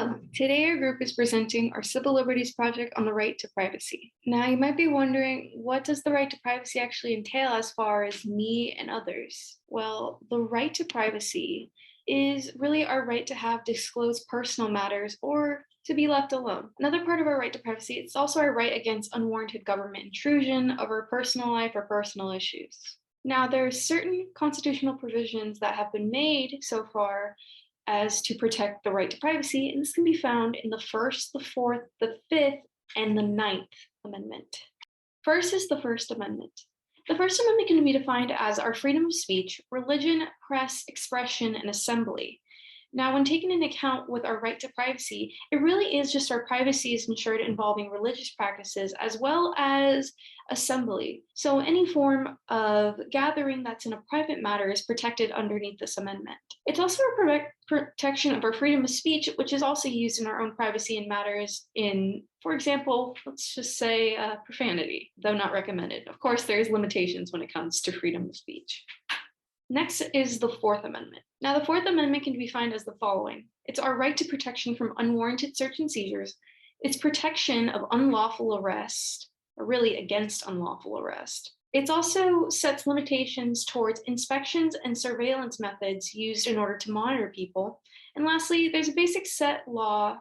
Hello, today our group is presenting our Civil Liberties Project on the right to privacy. Now you might be wondering, what does the right to privacy actually entail as far as me and others? Well, the right to privacy is really our right to have disclosed personal matters or to be left alone. Another part of our right to privacy, it's also our right against unwarranted government intrusion of our personal life or personal issues. Now, there are certain constitutional provisions that have been made so far as to protect the right to privacy, and this can be found in the First, the Fourth, the Fifth, and the Ninth Amendment. First is the First Amendment. The First Amendment can be defined as our freedom of speech, religion, press, expression, and assembly. Now, when taken into account with our right to privacy, it really is just our privacy is ensured involving religious practices as well as assembly. So any form of gathering that's in a private matter is protected underneath this amendment. It's also a protection of our freedom of speech, which is also used in our own privacy in matters in, for example, let's just say profanity, though not recommended. Of course, there's limitations when it comes to freedom of speech. Next is the Fourth Amendment. Now, the Fourth Amendment can be defined as the following. It's our right to protection from unwarranted search and seizures. It's protection of unlawful arrest, or really against unlawful arrest. It also sets limitations towards inspections and surveillance methods used in order to monitor people. And lastly, there's a basic set law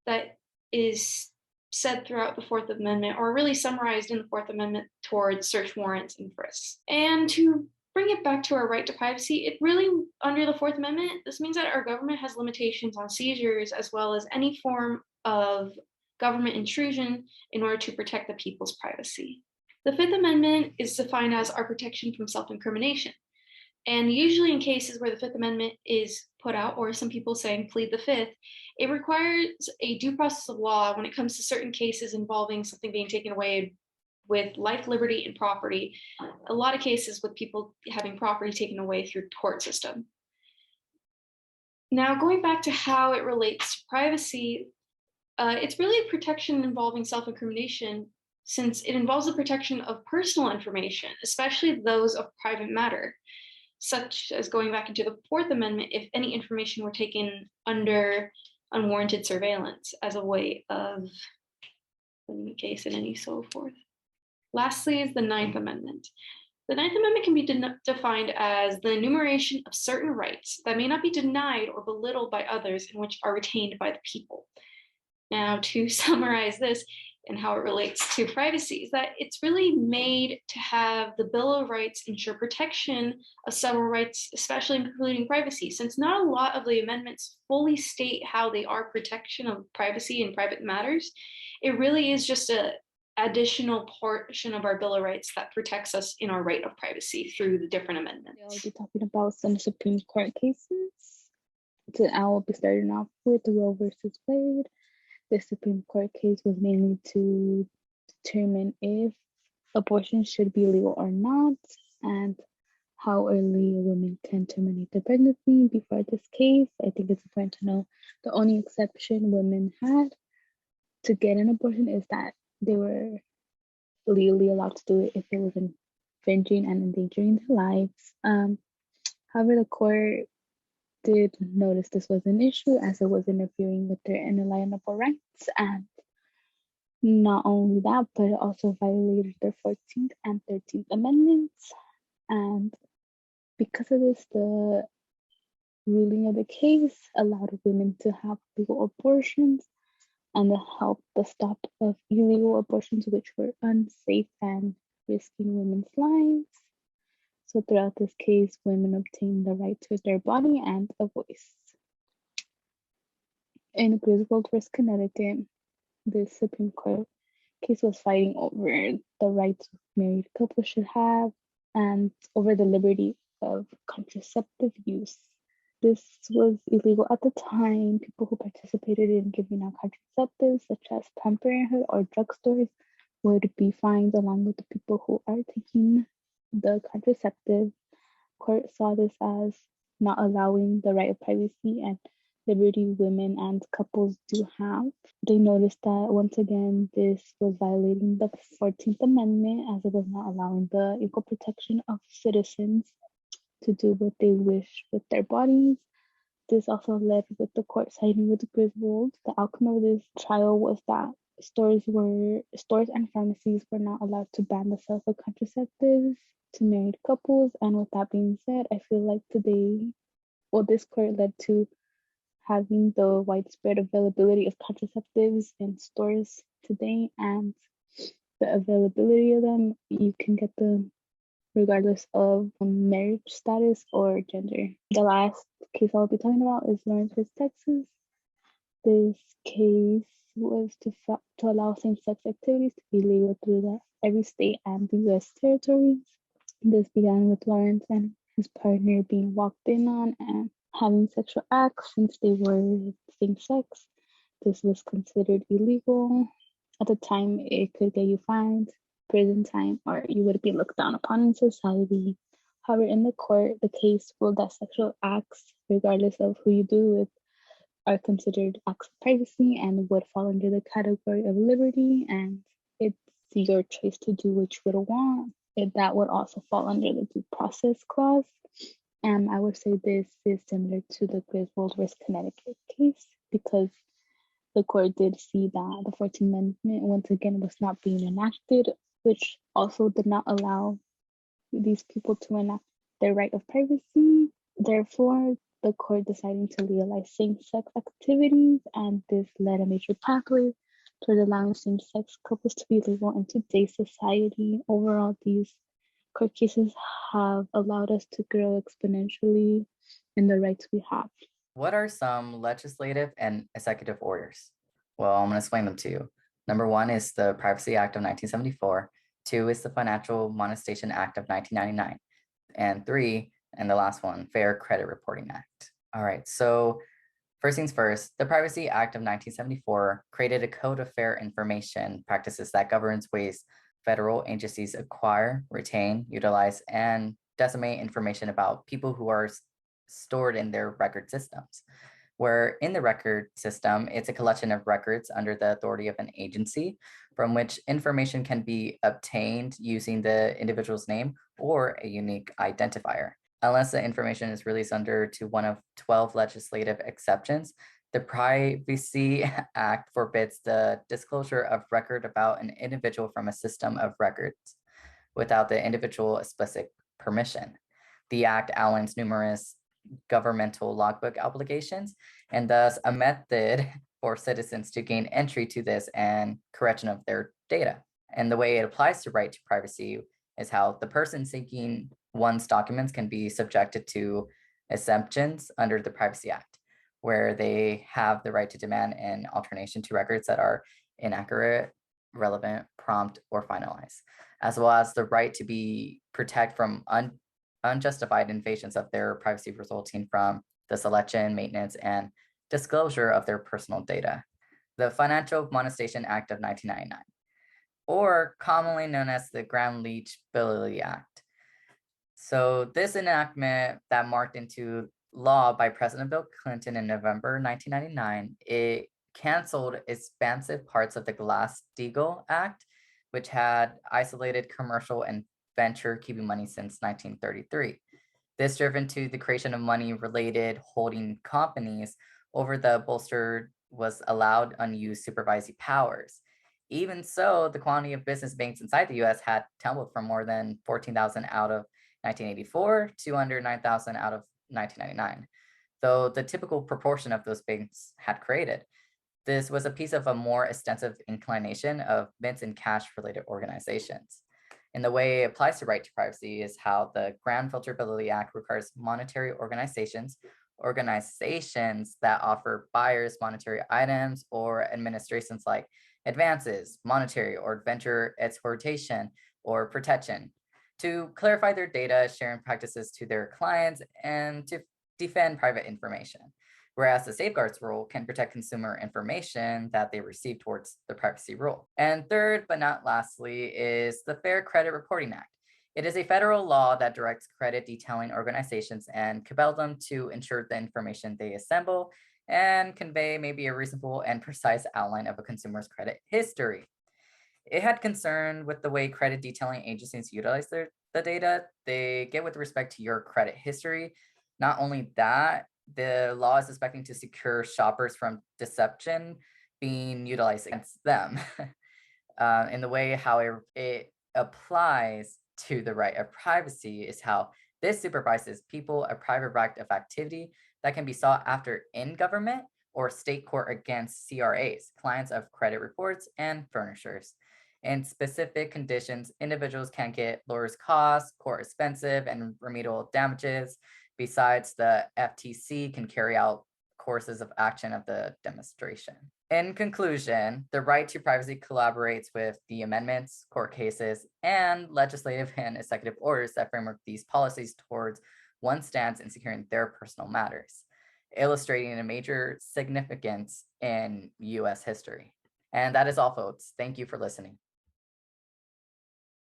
that is said throughout the Fourth Amendment, or really summarized in the Fourth Amendment towards search warrants and frisks. And to bring it back to our right to privacy, it really, under the Fourth Amendment, this means that our government has limitations on seizures as well as any form of government intrusion in order to protect the people's privacy. The Fifth Amendment is defined as our protection from self-incrimination. And usually in cases where the Fifth Amendment is put out, or some people saying plead the Fifth, it requires a due process of law when it comes to certain cases involving something being taken away with life, liberty, and property. A lot of cases with people having property taken away through the court system. Now, going back to how it relates to privacy, it's really a protection involving self-incrimination since it involves the protection of personal information, especially those of private matter, such as going back into the Fourth Amendment, if any information were taken under unwarranted surveillance as a way of putting the case in any so forth. Lastly is the Ninth Amendment. The Ninth Amendment can be defined as the enumeration of certain rights that may not be denied or belittled by others and which are retained by the people. Now, to summarize this and how it relates to privacy, is that it's really made to have the Bill of Rights ensure protection of several rights, especially including privacy, since not a lot of the amendments fully state how they are protection of privacy and private matters. It really is just an additional portion of our Bill of Rights that protects us in our right of privacy through the different amendments. I'll be talking about some Supreme Court cases. I will be starting off with Roe versus Wade. The Supreme Court case was mainly to determine if abortion should be legal or not, and how early a woman can terminate their pregnancy. Before this case, I think it's important to know the only exception women had to get an abortion is that they were legally allowed to do it if it was infringing and endangering their lives. However, the court did notice this was an issue as it was interfering with their inalienable rights, and not only that, but it also violated their 14th and 13th Amendments. And because of this, the ruling of the case allowed women to have legal abortions and helped the stop of illegal abortions, which were unsafe and risking women's lives. So throughout this case, women obtained the right to their body and a voice. In Griswold versus Connecticut, the Supreme Court case was fighting over the rights married couples should have and over the liberty of contraceptive use. This was illegal at the time. People who participated in giving out contraceptives, such as Planned Parenthood or drugstores, would be fined along with the people who are taking the contraceptive. Court saw this as not allowing the right of privacy and liberty women and couples do have. They noticed that once again, this was violating the 14th Amendment as it was not allowing the equal protection of citizens to do what they wish with their bodies. This also led with the court siding with Griswold. The outcome of this trial was that stores and pharmacies were not allowed to ban the sales of contraceptives to married couples. And with that being said, I feel like this court led to having the widespread availability of contraceptives in stores today, and the availability of them, you can get them regardless of marriage status or gender. The last case I'll be talking about is Lawrence vs. Texas. This case was to allow same-sex activities to be legal through every state and the U.S. territories. This began with Lawrence and his partner being walked in on and having sexual acts since they were same-sex. This was considered illegal. At the time, it could get you fined, prison time, or you would be looked down upon in society. However, in the court, the case ruled that sexual acts, regardless of who you do with, are considered acts of privacy and would fall under the category of liberty, and it's your choice to do what you would want. That would also fall under the due process clause. And I would say this is similar to the Griswold vs. Connecticut case, because the court did see that the 14th Amendment, once again, was not being enacted, which also did not allow these people to enact their right of privacy. Therefore, the court decided to legalize same-sex activities, and this led a major pathway toward allowing same-sex couples to be legal in today's society. Overall, these court cases have allowed us to grow exponentially in the rights we have. What are some legislative and executive orders? Well, I'm going to explain them to you. Number one is the Privacy Act of 1974. Two is the Financial Monetization Act of 1999. And three, and the last one, Fair Credit Reporting Act. All right, so first things first, the Privacy Act of 1974 created a code of fair information practices that governs ways federal agencies acquire, retain, utilize, and disseminate information about people who are stored in their record systems. Where in the record system, it's a collection of records under the authority of an agency from which information can be obtained using the individual's name or a unique identifier. Unless the information is released under to one of 12 legislative exceptions, the Privacy Act forbids the disclosure of record about an individual from a system of records without the individual explicit permission. The act outlines numerous governmental logbook obligations and thus a method for citizens to gain entry to this and correction of their data. And the way it applies to right to privacy is how the person seeking one's documents can be subjected to exemptions under the Privacy Act, where they have the right to demand an alternation to records that are inaccurate, relevant, prompt, or finalized, as well as the right to be protected from unjustified invasions of their privacy resulting from the selection, maintenance, and disclosure of their personal data. The Financial Monetization Act of 1999, or commonly known as the Gramm-Leach-Bliley Act. So this enactment that marked into law by President Bill Clinton in November 1999, it canceled expansive parts of the Glass-Steagall Act, which had isolated commercial and venture keeping money since 1933. This driven to the creation of money-related holding companies over the bolstered was allowed unused supervisory powers. Even so, the quantity of business banks inside the US had tumbled from more than 14,000 out of 1984 to under 9,000 out of 1999, though the typical proportion of those banks had created. This was a piece of a more extensive inclination of mints and cash-related organizations. And the way it applies to right to privacy is how the Gramm-Filterability Act requires monetary organizations that offer buyers monetary items or administrations like advances, monetary or venture exportation or protection to clarify their data sharing practices to their clients and to defend private information. Whereas the safeguards rule can protect consumer information that they receive towards the privacy rule. And third, but not lastly, is the Fair Credit Reporting Act. It is a federal law that directs credit detailing organizations and compels them to ensure the information they assemble and convey maybe a reasonable and precise outline of a consumer's credit history. It had concern with the way credit detailing agencies utilize the data they get with respect to your credit history. Not only that, the law is expecting to secure shoppers from deception being utilized against them. In the way how it applies to the right of privacy is how this supervises people a private right of activity that can be sought after in government or state court against CRAs, clients of credit reports and furnishers. In specific conditions, individuals can get lawyers' costs, court expensive, and remedial damages. Besides, the FTC can carry out courses of action of the demonstration. In conclusion, the right to privacy collaborates with the amendments, court cases, and legislative and executive orders that framework these policies towards one stance in securing their personal matters, illustrating a major significance in US history. And that is all, folks. Thank you for listening.